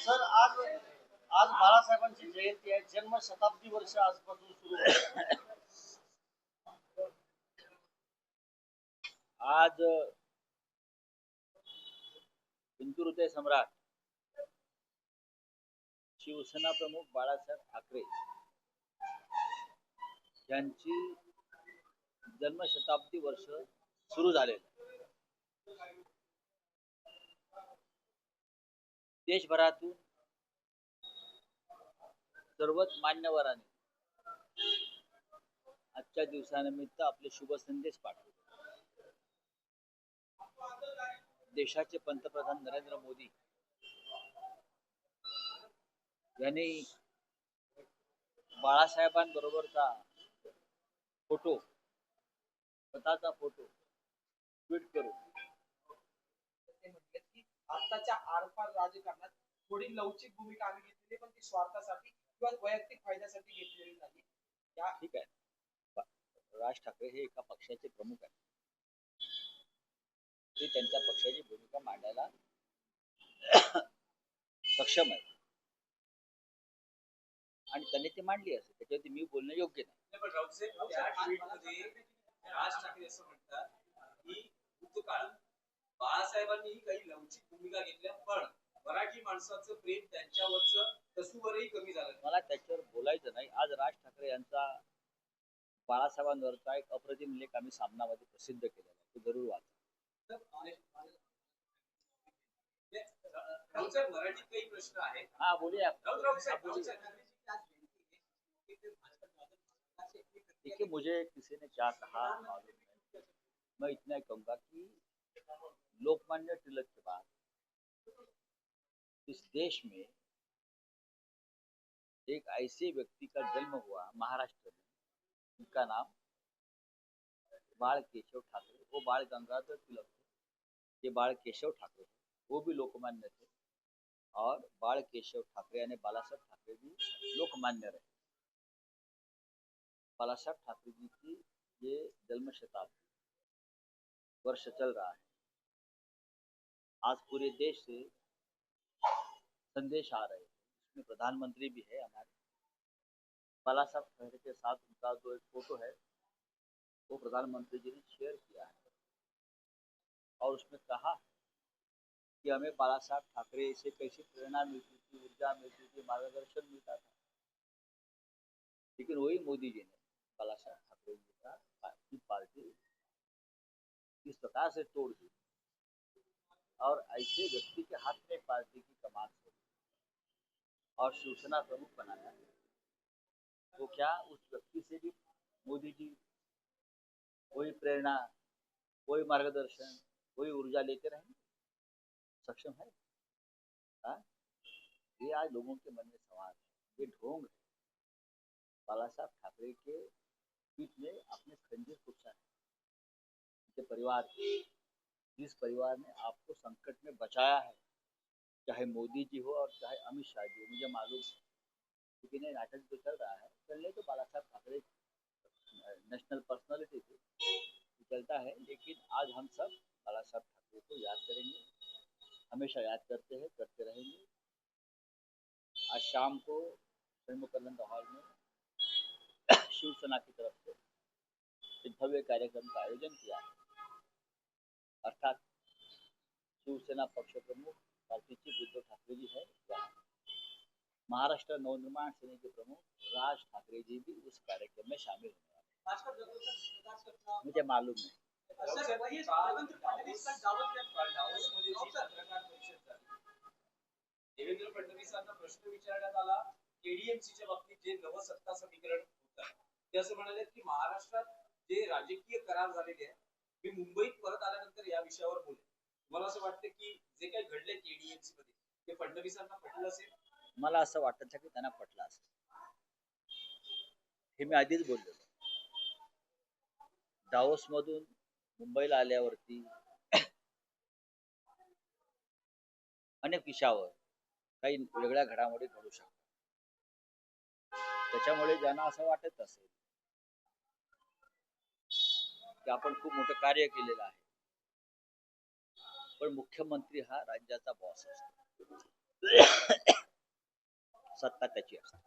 Sir आज आज बाळासाहेबांची जयंती आहे, जन्म शताब्दी वर्ष आजपासून सुरू होते. आज हिंदू हृदय सम्राट शिवसेना प्रमुख बाळासाहेब ठाकरे यांची जन्मशताब्दी वर्ष सुरू झाले. देशभरातून सर्वच मान्यवरांनी आजच्या दिवसानिमित्त आपले शुभ संदेश पाठवले. देशाचे पंतप्रधान नरेंद्र मोदी यांनी बाळासाहेबांबरोबरचा फोटो, स्वतःचा फोटो ट्विट करून ते म्हटले की आताच्या आरपार राजकारणात थोडी लवचिक भूमिका आम्ही घेतलेली, पण ती स्वार्थासाठी किंवा वैयक्तिक फायद्यासाठी घेतलेली नाही. या ठीक आहे, राज ठाकरे हे एका पक्षाचे प्रमुख आहेत. ते त्यांच्या पक्षाची भूमिका मांडायला सक्षम आहे आणि त्यांनी ते मांडली असेल, त्याच्यावरती मी बोलणं योग्य नाही. पण राऊतसाहेब त्या ट्विटमध्ये राज ठाकरे असं म्हणतात की भूतकाळ बाळासाहेबांनी काही लवचिक भूमिका घेतल्या, पण मराठी माणसाचं प्रेम त्यांच्यावरचं तसूवरही कमी झालं. मला त्याच्यावर बोलायचं नाही. आज राज ठाकरे यांचा बाळासाहेबांवरचा एक अप्रतिम लेख आम्ही सामनामध्ये प्रसिद्ध केलेला आहे, तो जरूर वाचा. राऊतसाहेब मराठीत काही प्रश्न आहेत. हा बोलूया. देखिए, मुझे किसी ने क्या कहा मालूम नहीं, मैं इतना ही कहूंगा कि लोकमान्य तिलक के बाद इस देश में एक ऐसे व्यक्ति का जन्म हुआ महाराष्ट्र में, उनका नाम बाळ केशव ठाकरे, वो बाळ गंगाधर तिलक थे, ये बाळ केशव ठाकरे थे, वो भी लोकमान्य थे, और बाळ केशव ठाकरे यानी बालासाहेब ठाकरे भी लोकमान्य रहे. बालासाहेब ठाकरे जी की ये जन्म शताब्दी वर्ष चल रहा है. आज पूरे देश से संदेश आ रहे हैं, इसमें प्रधानमंत्री भी है हमारे. बालासाहेब ठाकरे के साथ उनका जो एक फोटो है वो प्रधानमंत्री जी ने शेयर किया है और उसमें कहा कि हमें बालासाहेब ठाकरे से कैसी प्रेरणा मिलती थी, ऊर्जा मिलती थी, मार्गदर्शन मिलता था. लेकिन वही मोदी जी ने बालासाहेब ठाकरे जी की पार्टी इस प्रकार से तोड़ दी और ऐसे व्यक्ति के हाथ में पार्टी की कमान छोड़ी और शिवसेना प्रमुख बनाया. तो क्या उस व्यक्ति से भी मोदी जी कोई प्रेरणा, कोई मार्गदर्शन, कोई ऊर्जा लेते रहेंगे? सक्षम है? हाँ? ये आज लोगों के मन में सवाल है, ये ढोंग है. बालासाहेब ठाकरे के पीठ में अपने खंजर खुर्चा है, उनके परिवार, जिस परिवार ने आपको संकट में बचाया है, चाहे मोदी जी हो और चाहे अमित शाह जी हो, मुझे मालूम है. लेकिन ये नाटक जो चल रहा है, चलने तो बालासाहेब ठाकरे नेशनल पर्सनालिटी थे, चलता है. लेकिन आज हम सब बालासाहेब ठाकरे को याद करेंगे, हमेशा याद करते हैं, करते रहेंगे. आज शाम को प्रेमकानंद हॉल में शिवसेना की तरफ से एक भव्य कार्यक्रम का आयोजन किया है. अर्थात शिवसेना पक्ष प्रमुख पार्टी चीफ उद्धव ठाकरे जी है, महाराष्ट्र नवनिर्माण सेना के प्रमुख राज ठाकरे जी भी उस कार्यक्रम में शामिल होने वाले हैं. मुझे मालूम नहीं. देवेंद्र फडणवीसांना प्रश्न विचारण्यात आला केडीएमसीच्या बाबतीत जे नवसत्ता समीकरण होतं, ते असं म्हणाले की महाराष्ट्रात जे राजकीय करार झालेले आहेत, मी मुंबईत परत आल्यानंतर या विषयावर बोलेन. मला असं वाटतं की जे काही घडलंय केडीएमसी मध्ये ते फडणवीसांना पटलं असेल. मला असं वाटतं की त्यांना पटलं असेल. हे मी आधीच बोललेलो. डावोस मधून मुंबईला आल्यावरती अनेक विषयावर काही वेगळ्या घडामोडी घडू शकतात. त्याच्यामुळे ज्यांना असं वाटत असेल की आपण खूप मोठं कार्य केलेलं आहे, पण मुख्यमंत्री हा राज्याचा बॉस असतो, सत्ता त्याची असते.